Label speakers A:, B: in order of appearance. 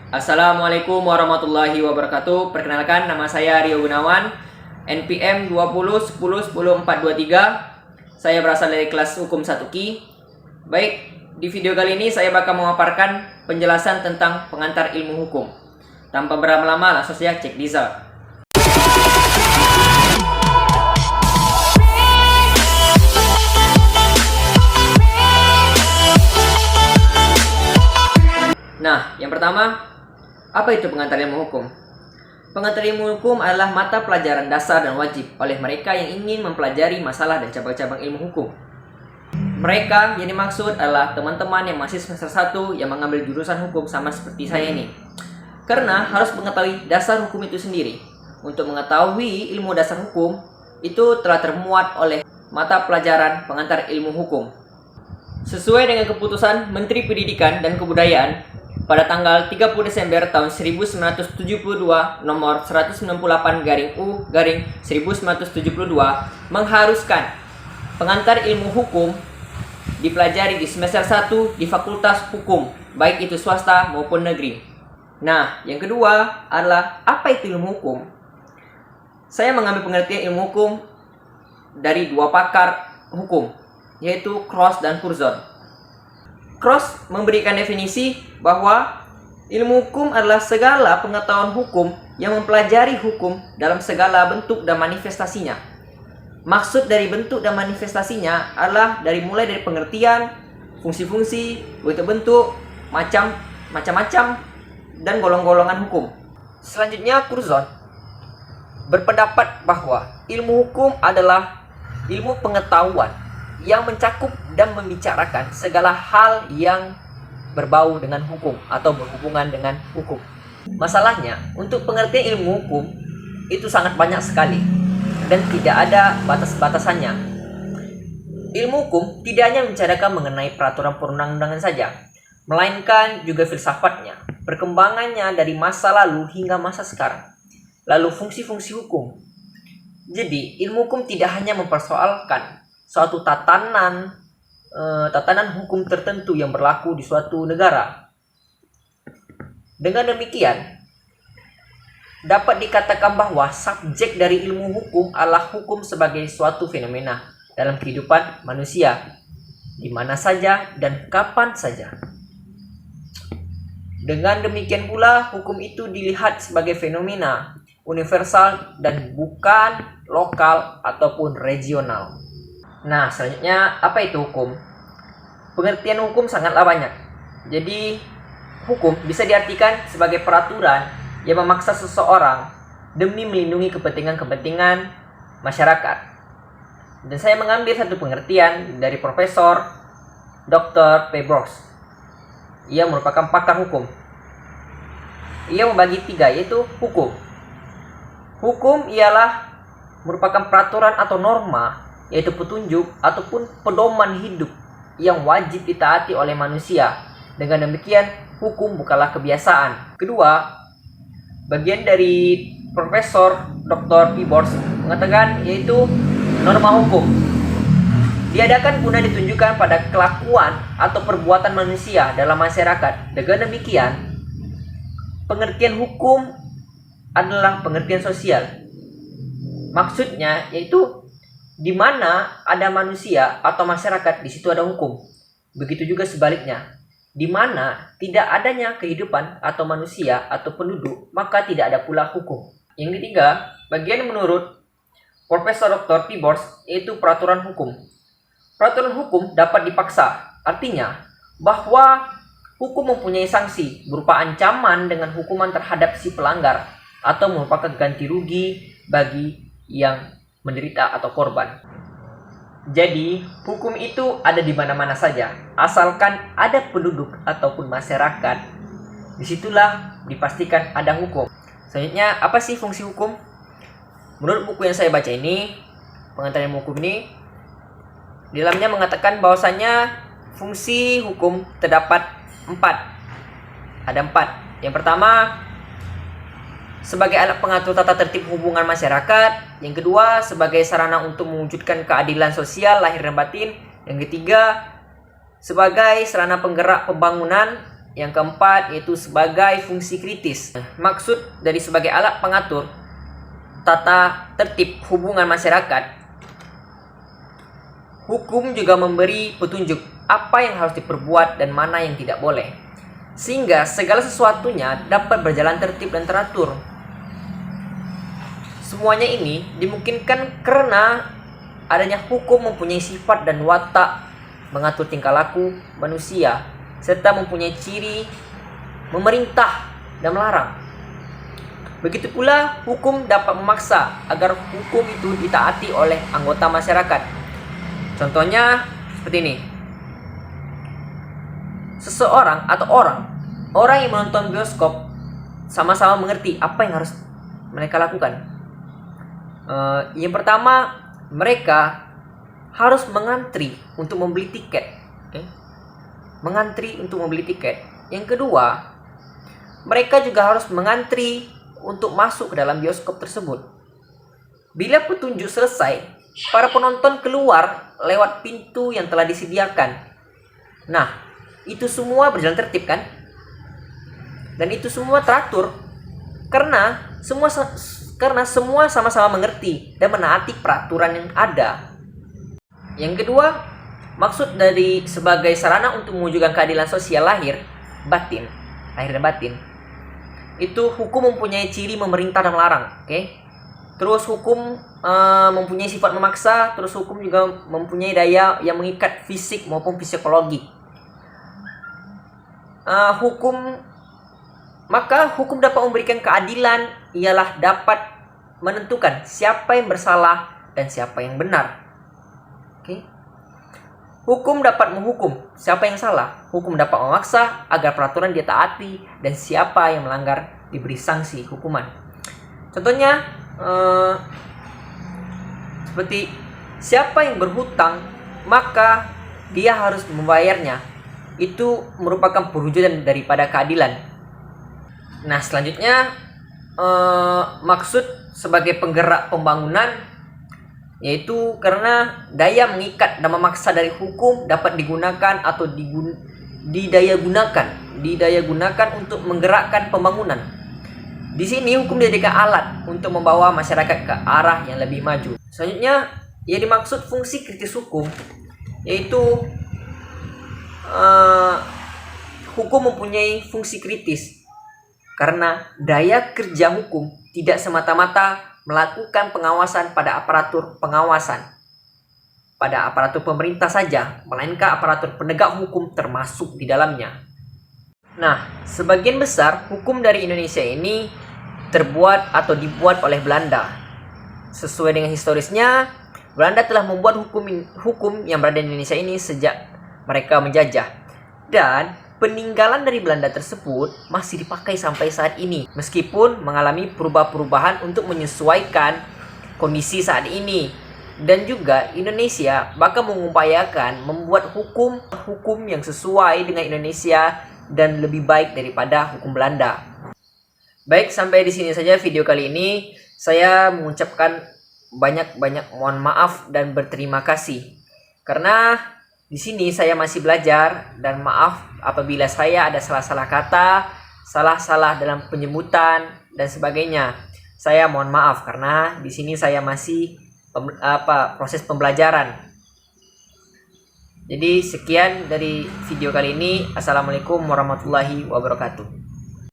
A: Assalamualaikum warahmatullahi wabarakatuh. Perkenalkan, nama saya Rio Gunawan, NPM 2010100423. Saya berasal dari kelas hukum 1 Ki. Baik, di video kali ini saya bakal memaparkan penjelasan tentang pengantar ilmu hukum. Tanpa berlama-lama, langsung saja cek Diza. Nah, yang pertama, apa itu pengantar ilmu hukum? Pengantar ilmu hukum adalah mata pelajaran dasar dan wajib oleh mereka yang ingin mempelajari masalah dan cabang-cabang ilmu hukum. Mereka yang dimaksud adalah teman-teman yang masih semester 1 yang mengambil jurusan hukum sama seperti saya ini. Karena harus mengetahui dasar hukum itu sendiri. Untuk mengetahui ilmu dasar hukum, itu telah termuat oleh mata pelajaran pengantar ilmu hukum. Sesuai dengan keputusan Menteri Pendidikan dan Kebudayaan pada tanggal 30 Desember tahun 1972 nomor 168-U-1972 mengharuskan pengantar ilmu hukum dipelajari di semester 1 di Fakultas Hukum, baik itu swasta maupun negeri. Nah, yang kedua adalah apa itu ilmu hukum? Saya mengambil pengertian ilmu hukum dari dua pakar hukum, yaitu Cross dan Curzon. Cross memberikan definisi bahwa ilmu hukum adalah segala pengetahuan hukum yang mempelajari hukum dalam segala bentuk dan manifestasinya. Maksud dari bentuk dan manifestasinya adalah mulai dari pengertian, fungsi-fungsi, bentuk-bentuk, macam-macam, dan golong-golongan hukum. Selanjutnya, Curzon berpendapat bahwa ilmu hukum adalah ilmu pengetahuan yang mencakup dan membicarakan segala hal yang berbau dengan hukum atau berhubungan dengan hukum. Masalahnya, untuk pengertian ilmu hukum itu sangat banyak sekali dan tidak ada batas-batasannya. Ilmu hukum tidak hanya membicarakan mengenai peraturan perundang-undangan saja, melainkan juga filsafatnya, perkembangannya dari masa lalu hingga masa sekarang, lalu fungsi-fungsi hukum. Jadi, ilmu hukum tidak hanya mempersoalkan suatu tatanan hukum tertentu yang berlaku di suatu negara. Dengan demikian, dapat dikatakan bahwa subjek dari ilmu hukum adalah hukum sebagai suatu fenomena dalam kehidupan manusia, di mana saja dan kapan saja. Dengan demikian pula, hukum itu dilihat sebagai fenomena universal dan bukan lokal ataupun regional. Nah, selanjutnya apa itu hukum? Pengertian hukum sangatlah banyak. Jadi, hukum bisa diartikan sebagai peraturan yang memaksa seseorang demi melindungi kepentingan-kepentingan masyarakat. Dan saya mengambil satu pengertian dari Profesor Dr. Pebrox. Ia merupakan pakar hukum. Ia membagi 3, yaitu hukum. Hukum ialah merupakan peraturan atau norma, yaitu petunjuk ataupun pedoman hidup yang wajib ditaati oleh manusia. Dengan demikian, hukum bukanlah kebiasaan. Kedua, bagian dari Profesor Dr. Pebrox mengatakan yaitu norma hukum. Diadakan guna ditunjukkan pada kelakuan atau perbuatan manusia dalam masyarakat. Dengan demikian, pengertian hukum adalah pengertian sosial. Maksudnya yaitu di mana ada manusia atau masyarakat, di situ ada hukum. Begitu juga sebaliknya, di mana tidak adanya kehidupan atau manusia atau penduduk, maka tidak ada pula hukum. Yang ketiga, bagian menurut Profesor Dr. Pebrox yaitu peraturan hukum. Peraturan hukum dapat dipaksa, artinya bahwa hukum mempunyai sanksi berupa ancaman dengan hukuman terhadap si pelanggar atau merupakan ganti rugi bagi yang menderita atau korban. Jadi, hukum itu ada di mana-mana saja, asalkan ada penduduk ataupun masyarakat. Disitulah dipastikan ada hukum. Selanjutnya, apa sih fungsi hukum? Menurut buku yang saya baca ini, pengantar ilmu hukum ini, di dalamnya mengatakan bahwasannya fungsi hukum terdapat 4. Ada 4. Yang pertama, sebagai alat pengatur tata tertib hubungan masyarakat. Yang kedua, sebagai sarana untuk mewujudkan keadilan sosial lahir dan batin. Yang ketiga, sebagai sarana penggerak pembangunan. yang keempat yaitu sebagai fungsi kritis. Maksud dari sebagai alat pengatur tata tertib hubungan masyarakat, hukum juga memberi petunjuk apa yang harus diperbuat dan mana yang tidak boleh, sehingga segala sesuatunya dapat berjalan tertib dan teratur. Semuanya ini dimungkinkan karena adanya hukum mempunyai sifat dan watak mengatur tingkah laku manusia, serta mempunyai ciri memerintah dan melarang. Begitu pula hukum dapat memaksa agar hukum itu ditaati oleh anggota masyarakat. Contohnya seperti ini. Seseorang atau orang yang menonton bioskop sama-sama mengerti apa yang harus mereka lakukan. Yang pertama, mereka harus mengantri untuk membeli tiket. Mengantri untuk membeli tiket. Yang kedua, mereka juga harus mengantri untuk masuk ke dalam bioskop tersebut. Bila petunjuk selesai, para penonton keluar lewat pintu yang telah disediakan. Nah, itu semua berjalan tertib kan? Dan itu semua teratur karena semua sama-sama mengerti dan menaati peraturan yang ada. Yang kedua, maksud dari sebagai sarana untuk mewujudkan keadilan sosial lahir dan batin, itu hukum mempunyai ciri memerintah dan melarang. Terus hukum mempunyai sifat memaksa, terus hukum juga mempunyai daya yang mengikat fisik maupun psikologi. Maka hukum dapat memberikan keadilan, ialah dapat menentukan siapa yang bersalah dan siapa yang benar. Hukum dapat menghukum siapa yang salah. Hukum dapat memaksa agar peraturan ditaati, dan siapa yang melanggar diberi sanksi hukuman. Contohnya seperti siapa yang berhutang maka dia harus membayarnya. Itu merupakan perwujudan daripada keadilan. Nah, selanjutnya maksud sebagai penggerak pembangunan, yaitu karena daya mengikat dan memaksa dari hukum dapat digunakan atau didaya-gunakan untuk menggerakkan pembangunan. Di sini hukum dijadikan alat untuk membawa masyarakat ke arah yang lebih maju. Selanjutnya, yang dimaksud fungsi kritis hukum, yaitu hukum mempunyai fungsi kritis karena daya kerja hukum tidak semata-mata melakukan pengawasan pada aparatur pemerintah saja, melainkan aparatur penegak hukum termasuk di dalamnya. Nah, sebagian besar hukum dari Indonesia ini terbuat atau dibuat oleh Belanda. Sesuai dengan historisnya, Belanda telah membuat hukum yang berada di Indonesia ini sejak mereka menjajah. Dan peninggalan dari Belanda tersebut masih dipakai sampai saat ini, meskipun mengalami perubahan-perubahan untuk menyesuaikan kondisi saat ini. Dan juga Indonesia bahkan mengupayakan membuat hukum yang sesuai dengan Indonesia dan lebih baik daripada hukum Belanda. Baik, sampai di sini saja video kali ini. Saya mengucapkan banyak-banyak mohon maaf dan berterima kasih. Karena di sini saya masih belajar, dan maaf apabila saya ada salah-salah kata, salah-salah dalam penyebutan dan sebagainya. Saya mohon maaf karena di sini saya masih proses pembelajaran. Jadi sekian dari video kali ini. Assalamualaikum warahmatullahi wabarakatuh.